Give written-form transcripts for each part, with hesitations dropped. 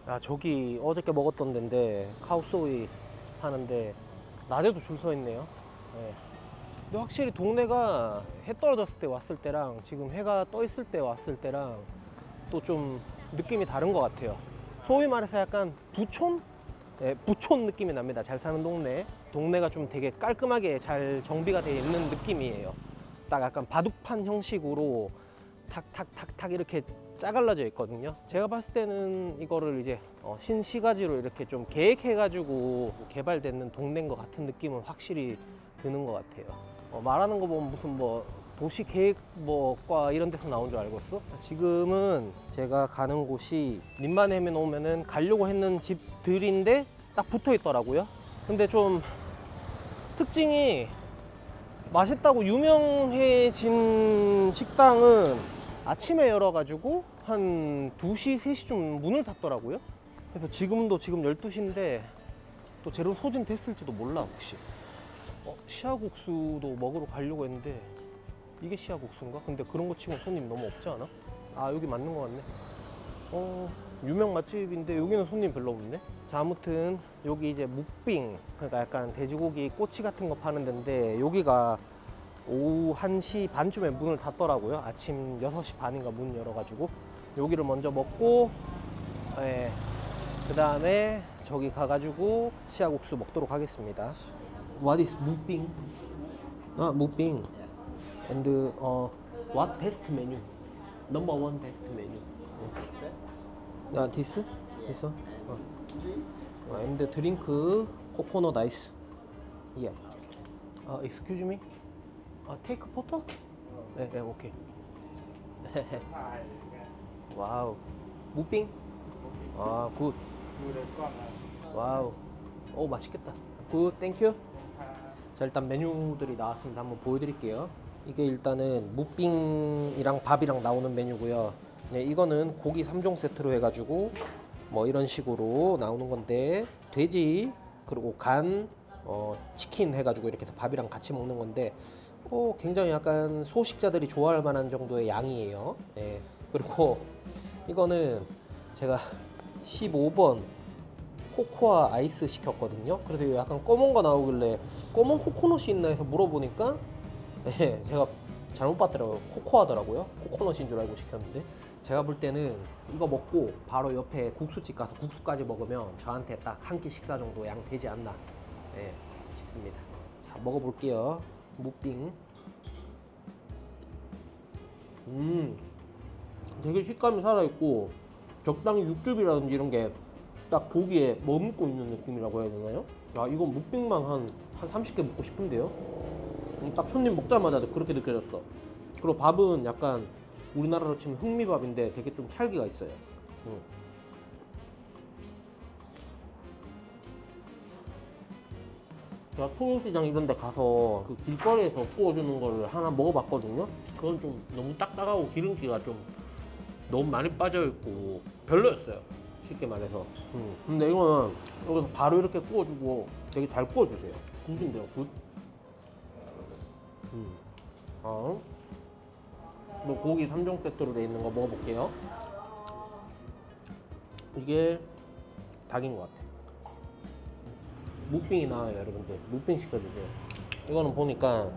야, 저기 어저께 먹었던 데인데 카오소이 하는데 낮에도 줄 서 있네요. 네. 근데 확실히 동네가 해 떨어졌을 때 왔을 때랑 지금 해가 떠 있을 때 왔을 때랑 또 좀 느낌이 다른 것 같아요. 소위 말해서 약간 부촌? 네, 부촌 느낌이 납니다. 잘 사는 동네. 동네가 좀 되게 깔끔하게 잘 정비가 되어 있는 느낌이에요. 딱 약간 바둑판 형식으로 탁탁탁탁 이렇게 짜갈라져 있거든요. 제가 봤을 때는 이거를 이제 신시가지로 이렇게 좀 계획해가지고 개발되는 동네인 것 같은 느낌은 확실히 드는 것 같아요. 말하는 거 보면 무슨 뭐 도시 계획 뭐과 이런 데서 나온 줄 알겠어? 지금은 제가 가는 곳이 님만해면 오면은 가려고 했는 집들인데 딱 붙어 있더라고요. 근데 좀 특징이 맛있다고 유명해진 식당은 아침에 열어가지고 한 2시, 3시쯤 문을 닫더라고요. 그래서 지금도 지금 12시인데 또 재료 소진됐을지도 몰라 혹시. 시아국수도 먹으러 가려고 했는데 이게 시아국수인가? 근데 그런 거 치고 손님 너무 없지 않아? 아, 여기 맞는 거 같네. 유명 맛집인데 여기는 손님 별로 없네. 자, 아무튼 여기 이제 묵빙, 그러니까 약간 돼지고기 꼬치 같은 거 파는 데인데 여기가 오후 1시 반쯤에 문을 닫더라고요. 아침 6시 반인가 문 열어가지고 여기를 먼저 먹고, 예, 그 다음에 저기 가가지고 시아국수 먹도록 하겠습니다. What is 묵빙? 아, 묵빙. And what best menu? Number one best menu. 아, this? This one? And drink coconut ice. Yeah. Excuse me? Take photo? 네, 네, 오케이. 와우. 무빙? 아, 굿. 와우. 오, 맛있겠다. 굿, 땡큐. 자, 일단 메뉴들이 나왔습니다. 한번 보여드릴게요. 이게 일단은 무빙이랑 밥이랑 나오는 메뉴고요. 네, 이거는 고기 3종 세트로 해가지고 뭐 이런 식으로 나오는 건데, 돼지 그리고 간, 치킨 해가지고 이렇게 해서 밥이랑 같이 먹는 건데, 굉장히 약간 소식자들이 좋아할 만한 정도의 양이에요. 네. 그리고 이거는 제가 15번 코코아 아이스 시켰거든요. 그래서 약간 검은 거 나오길래 검은 코코넛이 있나 해서 물어보니까, 네, 제가 잘못 봤더라고요. 코코아더라고요. 코코넛인 줄 알고 시켰는데, 제가 볼 때는 이거 먹고 바로 옆에 국수집 가서 국수까지 먹으면 저한테 딱 한 끼 식사 정도 양 되지 않나, 네, 싶습니다. 자, 먹어볼게요. 무빙. 되게 식감이 살아있고 적당히 육즙이라든지 이런 게 딱 고기에 머금고 있는 느낌이라고 해야 되나요? 아, 이건 무빙만 한 30개 먹고 싶은데요? 딱 손님 먹자마자 그렇게 느껴졌어. 그리고 밥은 약간 우리나라로 치면 흑미밥인데 되게 좀 찰기가 있어요. 제가 통영시장 이런 데 가서 그 길거리에서 구워주는 거를 하나 먹어봤거든요. 그건 좀 너무 딱딱하고 기름기가 좀 너무 많이 빠져있고 별로였어요, 쉽게 말해서. 근데 이거는 여기서 바로 이렇게 구워주고 되게 잘 구워주세요. 굿인데요, 굿. 뭐 고기 3종 세트로 돼 있는 거 먹어볼게요. 이게 닭인 것 같아. 무빙이 나와요, 여러분들. 무빙 시켜주세요. 이거는 보니까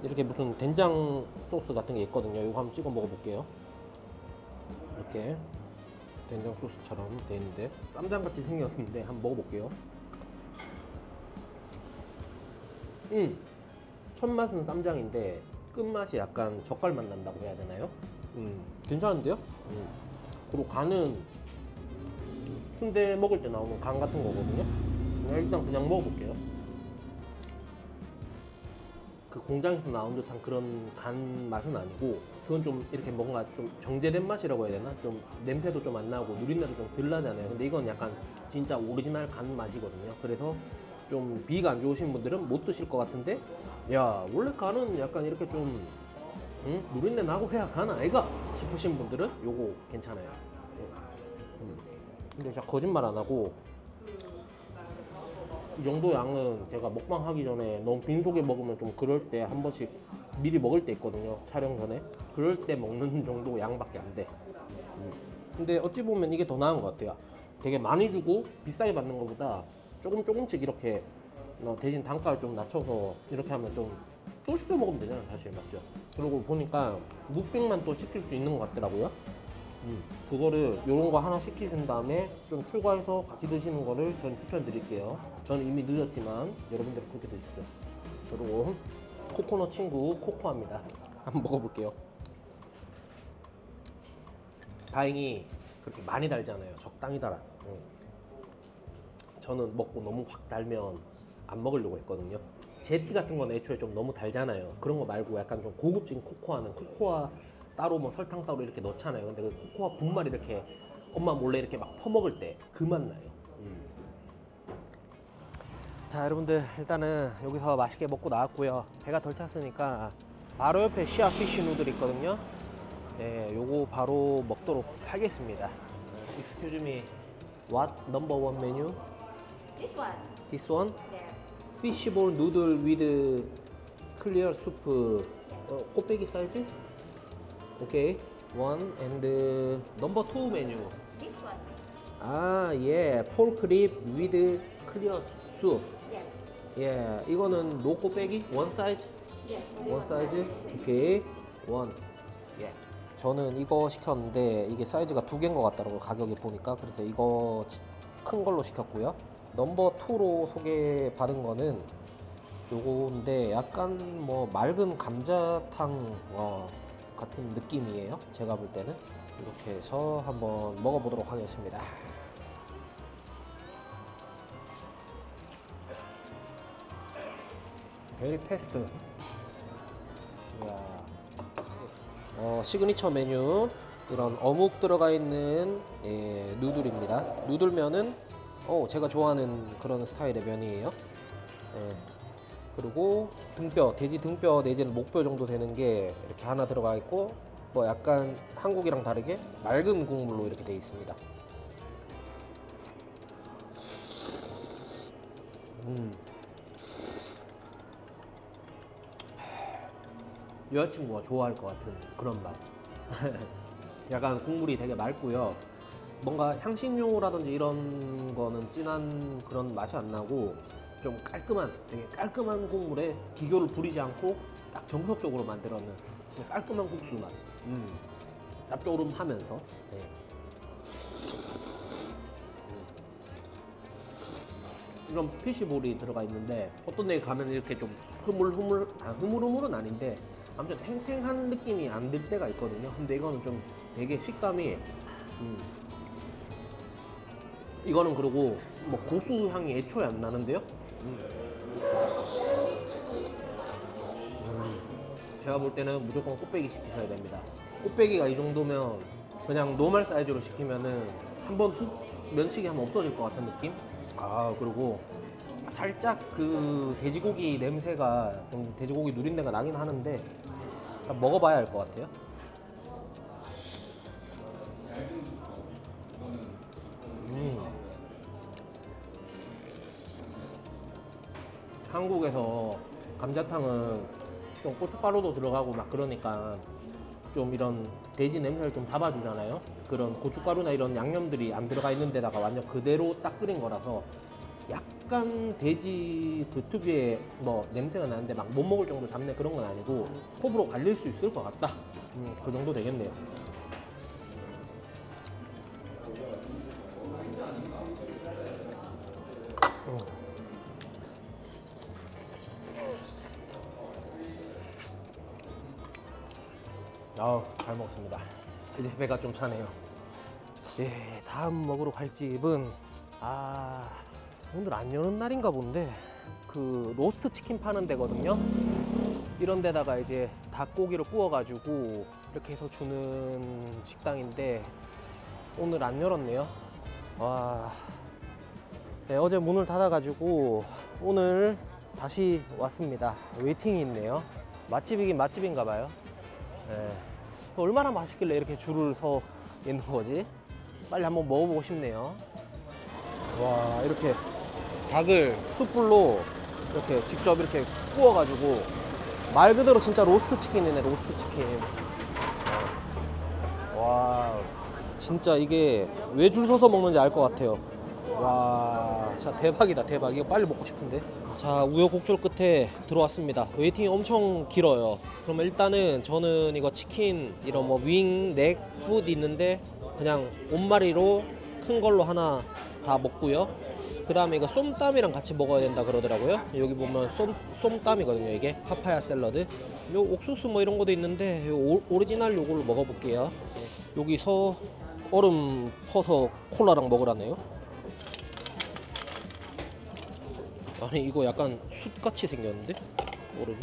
이렇게 무슨 된장 소스 같은 게 있거든요. 이거 한번 찍어 먹어볼게요. 이렇게 된장 소스처럼 돼 있는데 쌈장 같이 생겼는데 한번 먹어볼게요. 첫 맛은 쌈장인데 끝맛이 약간 젓갈 맛 난다고 해야 되나요? 괜찮은데요? 그리고 간은 순대 먹을 때 나오는 간 같은 거거든요. 일단 그냥 먹어볼게요. 그 공장에서 나온 듯한 그런 간 맛은 아니고, 그건 좀 이렇게 뭔가 좀 정제된 맛이라고 해야 되나? 좀 냄새도 좀 안 나고 누린내도 좀 덜 나잖아요. 근데 이건 약간 진짜 오리지널 간 맛이거든요. 그래서 좀 비가 안 좋으신 분들은 못 드실 것 같은데, 야, 원래 간은 약간 이렇게 좀 누린내 나고 해야 간 아이가 싶으신 분들은 요거 괜찮아요. 근데 제가 거짓말 안 하고 이 정도 양은 제가 먹방 하기 전에 너무 빈속에 먹으면 좀 그럴 때 한 번씩 미리 먹을 때 있거든요, 촬영 전에. 그럴 때 먹는 정도 양밖에 안 돼. 근데 어찌 보면 이게 더 나은 것 같아요. 되게 많이 주고 비싸게 받는 것보다 조금씩 이렇게 대신 단가를 좀 낮춰서 이렇게 하면 좀 또 시켜 먹으면 되잖아요, 사실. 맞죠? 그리고 보니까 무빙만 또 시킬 수 있는 것 같더라고요. 그거를 요런 거 하나 시키신 다음에 좀 추가해서 같이 드시는 거를 전 추천드릴게요. 저는 이미 늦었지만 여러분들 그렇게 드십시오. 그리고 코코넛 친구 코코아입니다. 한번 먹어볼게요. 다행히 그렇게 많이 달잖아요. 적당히 달아. 저는 먹고 너무 확 달면 안 먹으려고 했거든요. 제티 같은 건 애초에 좀 너무 달잖아요. 그런 거 말고 약간 좀 고급진 코코아는 코코아 따로 뭐 설탕 따로 이렇게 넣잖아요. 근데 그 코코아 분말 이렇게 엄마 몰래 이렇게 막 퍼먹을 때 그 맛 나요. 자, 여러분들 일단은 여기서 맛있게 먹고 나왔고요. 배가 덜 찼으니까 바로 옆에 시아 피쉬 누들 있거든요. 네, 요거 바로 먹도록 하겠습니다. Excuse me, what number one menu? This one. This one? There. Fishball noodle with clear soup. 꽃배기 사이즈? 오케이. One and number two menu. This one. 아, 예. pork rib with clear soup. Yes. 예, 이거는 노 꽃배기? 원 사이즈? Yes. 원 사이즈? 오케이. 원. 예. 저는 이거 시켰는데 이게 사이즈가 두 개인 것 같더라고요. 가격에 보니까. 그래서 이거 큰 걸로 시켰고요. 넘버 2로 소개받은 거는 요건데 약간 뭐 맑은 감자탕 같은 느낌이에요. 제가 볼 때는. 이렇게 해서 한번 먹어보도록 하겠습니다. 베리 패스트. 이야. 시그니처 메뉴 이런 어묵 들어가 있는 누들입니다. 누들면은 제가 좋아하는 그런 스타일의 면이에요. 예. 그리고 등뼈, 돼지 등뼈 내지는 목뼈 정도 되는 게 이렇게 하나 들어가 있고 뭐 약간 한국이랑 다르게 맑은 국물로 이렇게 돼 있습니다. 여자친구가 좋아할 것 같은 그런 맛. 약간 국물이 되게 맑고요. 뭔가 향신료라든지 이런 거는 진한 그런 맛이 안 나고 좀 깔끔한, 되게 깔끔한 국물에 기교를 부리지 않고 딱 정석적으로 만들어놓은 깔끔한 국수 맛. 짭조름하면서. 네. 이런 피쉬볼이 들어가 있는데 어떤 데 가면 이렇게 좀 흐물흐물은 아닌데 아무튼 탱탱한 느낌이 안 들 때가 있거든요. 근데 이거는 좀 되게 식감이 이거는 그리고 뭐 고수 향이 애초에 안 나는데요. 제가 볼 때는 무조건 꽃배기 시키셔야 됩니다. 꽃배기가 이 정도면 그냥 노멀 사이즈로 시키면은 한번 면치기 하면 없어질 것 같은 느낌? 아, 그리고 살짝 그 돼지고기 냄새가 좀 돼지고기 누린내가 나긴 하는데 먹어봐야 알 것 같아요. 한국에서 감자탕은 좀 고춧가루도 들어가고 막 그러니까 좀 이런 돼지 냄새를 좀 잡아주잖아요. 그런 고춧가루나 이런 양념들이 안 들어가 있는 데다가 완전 그대로 딱 끓인 거라서 약간 돼지 그 특유의 뭐 냄새가 나는데 막 못 먹을 정도 잡내 그런 건 아니고 호불호 갈릴 수 있을 것 같다. 그 정도 되겠네요. 잘 먹었습니다. 이제 배가 좀 차네요. 예, 다음 먹으러 갈 집은 오늘 안 여는 날인가 본데 그 로스트 치킨 파는 데거든요. 이런 데다가 이제 닭고기를 구워가지고 이렇게 해서 주는 식당인데 오늘 안 열었네요. 와, 네, 어제 문을 닫아가지고 오늘 다시 왔습니다. 웨이팅이 있네요. 맛집이긴 맛집인가 봐요. 네. 얼마나 맛있길래 이렇게 줄을 서 있는 거지? 빨리 한번 먹어보고 싶네요. 와, 이렇게 닭을 숯불로 이렇게 직접 이렇게 구워가지고 말 그대로 진짜 로스트 치킨이네. 로스트 치킨. 와, 진짜 이게 왜 줄 서서 먹는지 알 것 같아요. 와, 진짜 대박이다, 대박. 이거 빨리 먹고 싶은데. 자, 우여곡절 끝에 들어왔습니다. 웨이팅이 엄청 길어요. 그러면 일단은 저는 이거 치킨, 이런 뭐 윙, 넥, 풋 있는데 그냥 온마리로 큰 걸로 하나 다 먹고요. 그 다음에 이거 쏨땀이랑 같이 먹어야 된다 그러더라고요. 여기 보면 쏨땀이거든요. 이게 파파야 샐러드. 요 옥수수 뭐 이런 것도 있는데 요 오리지널 요걸로 먹어볼게요. 여기서 얼음 퍼서 콜라랑 먹으라네요. 아니 이거 약간 숯같이 생겼는데? 얼음이?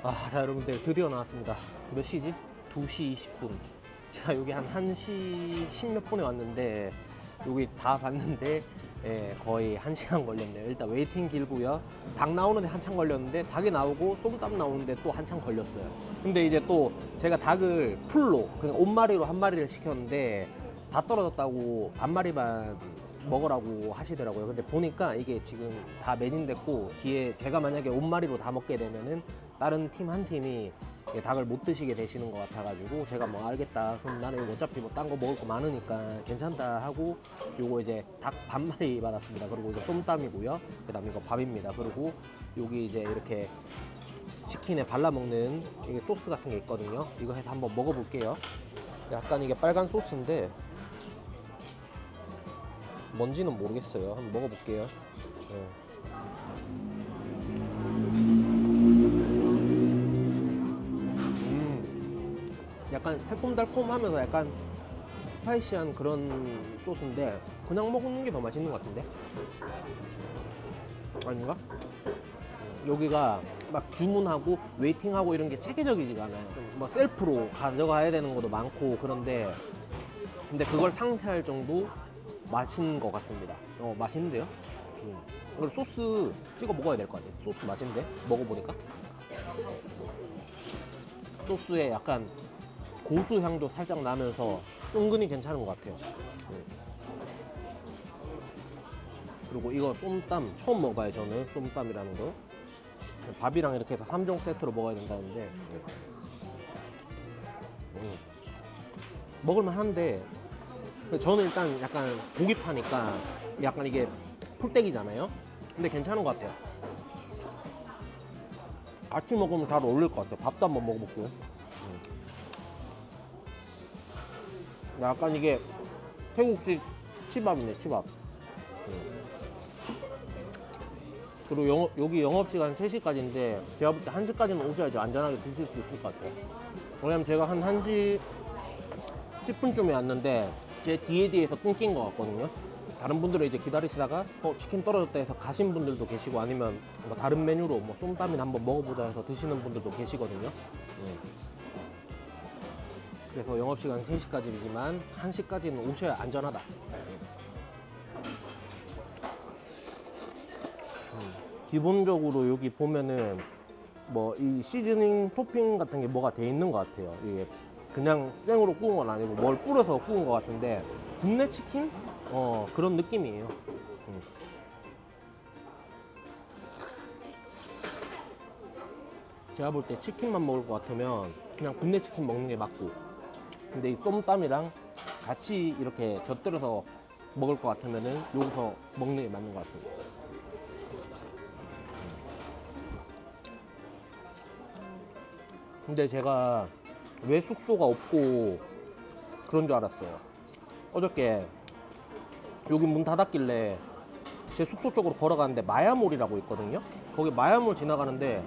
아, 자 여러분들 드디어 나왔습니다. 몇 시지? 2시 20분. 제가 여기 한 1시 10몇 분에 왔는데 여기 다 봤는데 거의 1시간 걸렸네요. 일단 웨이팅 길고요. 닭 나오는데 한참 걸렸는데 닭이 나오고 쏨땀 나오는데 또 한참 걸렸어요. 근데 이제 또 제가 닭을 풀로 그냥 온마리로 한 마리를 시켰는데 다 떨어졌다고 반마리만 먹으라고 하시더라고요. 근데 보니까 이게 지금 다 매진됐고 뒤에 제가 만약에 온마리로 다 먹게 되면은 다른 팀 한 팀이 닭을 못 드시게 되시는 것 같아가지고 제가 뭐 알겠다. 그럼 나는 이거 어차피 뭐 딴 거 먹을 거 많으니까 괜찮다 하고 요거 이제 닭 반마리 받았습니다. 그리고 이거 쏨땀이고요. 그다음에 이거 밥입니다. 그리고 여기 이제 이렇게 치킨에 발라 먹는 이게 소스 같은 게 있거든요. 이거 해서 한번 먹어볼게요. 약간 이게 빨간 소스인데 뭔지는 모르겠어요. 한번 먹어볼게요. 약간 새콤달콤하면서 약간 스파이시한 그런 소스인데 그냥 먹는 게 더 맛있는 것 같은데? 아닌가? 여기가 막 주문하고 웨이팅하고 이런 게 체계적이지가 않아요. 좀 뭐 셀프로 가져가야 되는 것도 많고 그런데 근데 그걸 상쇄할 정도 맛인 것 같습니다. 맛있는데요? 그리고 소스 찍어 먹어야 될 것 같아요. 소스 맛있는데? 먹어보니까 소스에 약간 고수 향도 살짝 나면서 은근히 괜찮은 것 같아요. 그리고 이거 쏨땀 처음 먹어봐요. 저는 쏨땀이라는 거 밥이랑 이렇게 해서 3종 세트로 먹어야 된다는데 먹을만 한데 저는 일단 약간 고기 파니까 약간 이게 풀떼기잖아요. 근데 괜찮은 것 같아요. 같이 먹으면 잘 어울릴 것 같아요. 밥도 한번 먹어볼게요. 약간 이게 태국식 치밥이네, 치밥. 그리고 여기 영업시간 3시까지인데 제가 볼 때 1시까지는 오셔야지 안전하게 드실 수 있을 것 같아요. 왜냐면 제가 한 1시 10분쯤에 왔는데 제 뒤에서 끊긴 것 같거든요. 다른 분들은 이제 기다리시다가 치킨 떨어졌다 해서 가신 분들도 계시고 아니면 뭐 다른 메뉴로 뭐 쏨땀이나 한번 먹어보자 해서 드시는 분들도 계시거든요. 그래서 영업시간 3시까지지만 1시까지는 오셔야 안전하다. 기본적으로 여기 보면은 뭐 이 시즈닝 토핑 같은 게 뭐가 돼 있는 것 같아요. 이게 그냥 생으로 구운 건 아니고 뭘 뿌려서 구운 것 같은데 굽네 치킨? 그런 느낌이에요. 제가 볼 때 치킨만 먹을 것 같으면 그냥 굽네 치킨 먹는 게 맞고 근데 이 쏨땀이랑 같이 이렇게 곁들여서 먹을 것 같으면은 여기서 먹는 게 맞는 것 같습니다. 근데 제가 왜 숙소가 없고 그런 줄 알았어요. 어저께 여기 문 닫았길래 제 숙소 쪽으로 걸어가는데 마야몰이라고 있거든요. 거기 마야몰 지나가는데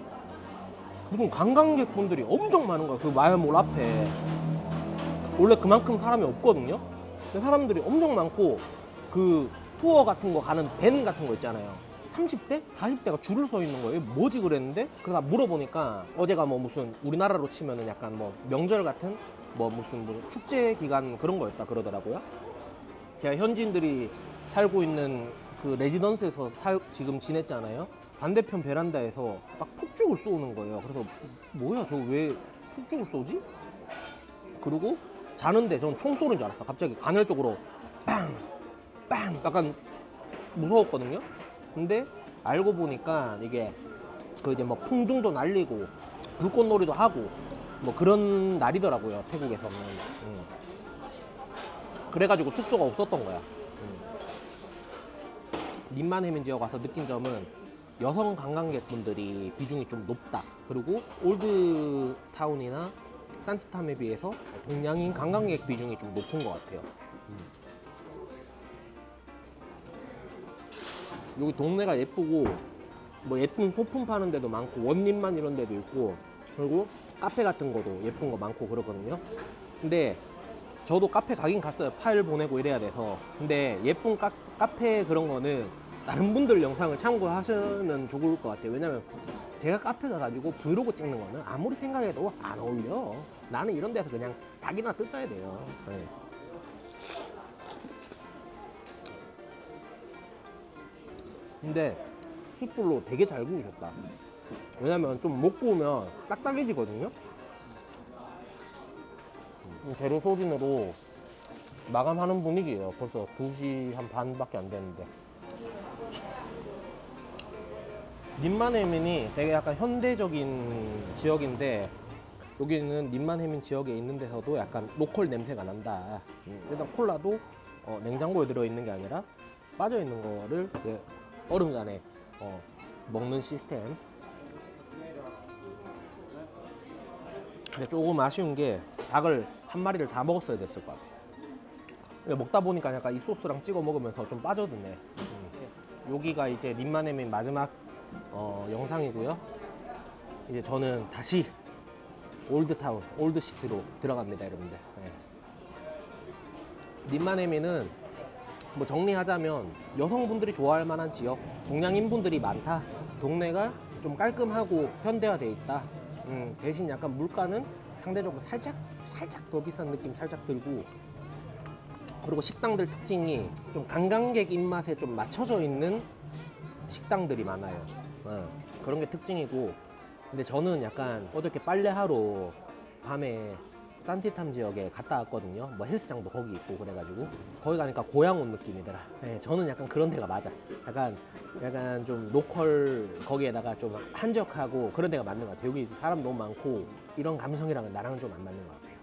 무슨 관광객분들이 엄청 많은 거야. 그 마야몰 앞에 원래 그만큼 사람이 없거든요. 근데 사람들이 엄청 많고 그 투어 같은 거 가는 밴 같은 거 있잖아요. 30대? 40대가 줄을 서 있는 거예요. 뭐지 그랬는데 그러다 물어보니까 어제가 뭐 무슨 우리나라로 치면은 약간 뭐 명절 같은 뭐 무슨 축제 기간 그런 거였다 그러더라고요. 제가 현지인들이 살고 있는 그 레지던스에서 지금 지냈잖아요. 반대편 베란다에서 막 폭죽을 쏘는 거예요. 그래서 뭐야 저 왜 폭죽을 쏘지? 그리고 자는데 전 총 쏘는 줄 알았어. 갑자기 간헐적으로 빵! 빵! 약간 무서웠거든요. 근데 알고 보니까 이게 그 이제 뭐 풍등도 날리고 불꽃놀이도 하고 뭐 그런 날이더라고요. 태국에서는. 그래가지고 숙소가 없었던 거야. 님만해민 지역 와서 느낀 점은 여성 관광객분들이 비중이 좀 높다. 그리고 올드타운이나 산티탐에 비해서 동양인 관광객 비중이 좀 높은 것 같아요. 여기 동네가 예쁘고 뭐 예쁜 소품 파는 데도 많고 원님만 이런 데도 있고 그리고 카페 같은 거도 예쁜 거 많고 그러거든요. 근데 저도 카페 가긴 갔어요. 파일 보내고 이래야 돼서. 근데 예쁜 카페 그런 거는 다른 분들 영상을 참고하시면 좋을 것 같아요. 왜냐면 제가 카페 가가지고 브이로그 찍는 거는 아무리 생각해도 안 어울려. 나는 이런 데서 그냥 닭이나 뜯어야 돼요. 네. 근데 숯불로 되게 잘 구우셨다. 왜냐면 좀 못 구우면 딱딱해지거든요. 재료 소진으로 마감하는 분위기예요. 벌써 2시 한 반밖에 안 됐는데. 님만해민이 되게 약간 현대적인 지역인데 여기는 님만해민 지역에 있는 데서도 약간 로컬 냄새가 난다. 일단 콜라도 냉장고에 들어있는 게 아니라 빠져있는 거를 얼음간에 먹는 시스템. 근데 조금 아쉬운 게 닭을 한 마리를 다 먹었어야 됐을 것 같아요. 근데 먹다 보니까 약간 이 소스랑 찍어 먹으면서 좀 빠져드네. 여기가 이제 님만해민 마지막 영상이고요. 이제 저는 다시 올드타운, 올드시티로 들어갑니다, 여러분들. 네. 님만해민은 뭐 정리하자면 여성분들이 좋아할 만한 지역, 동양인분들이 많다. 동네가 좀 깔끔하고 현대화되어 있다. 대신 약간 물가는 상대적으로 살짝 더 비싼 느낌 살짝 들고, 그리고 식당들 특징이 좀 관광객 입맛에 좀 맞춰져 있는 식당들이 많아요. 그런 게 특징이고, 근데 저는 약간 어저께 빨래하러 밤에 산티탐 지역에 갔다 왔거든요. 뭐 헬스장도 거기 있고 그래가지고 거기 가니까 고향 온 느낌이더라. 네, 저는 약간 그런 데가 맞아. 약간 좀 로컬 거기에다가 좀 한적하고 그런 데가 맞는 것 같아요. 여기 사람 너무 많고 이런 감성이랑은 나랑은 좀 안 맞는 것 같아요.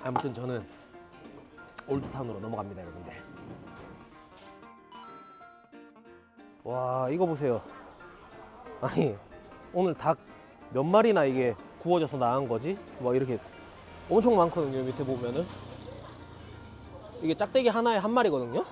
아무튼 저는 올드타운으로 넘어갑니다, 여러분들. 와, 이거 보세요. 아니, 오늘 닭 몇 마리나 이게 구워져서 나간 거지? 막 이렇게 엄청 많거든요. 밑에 보면은 이게 짝대기 하나에 한 마리거든요.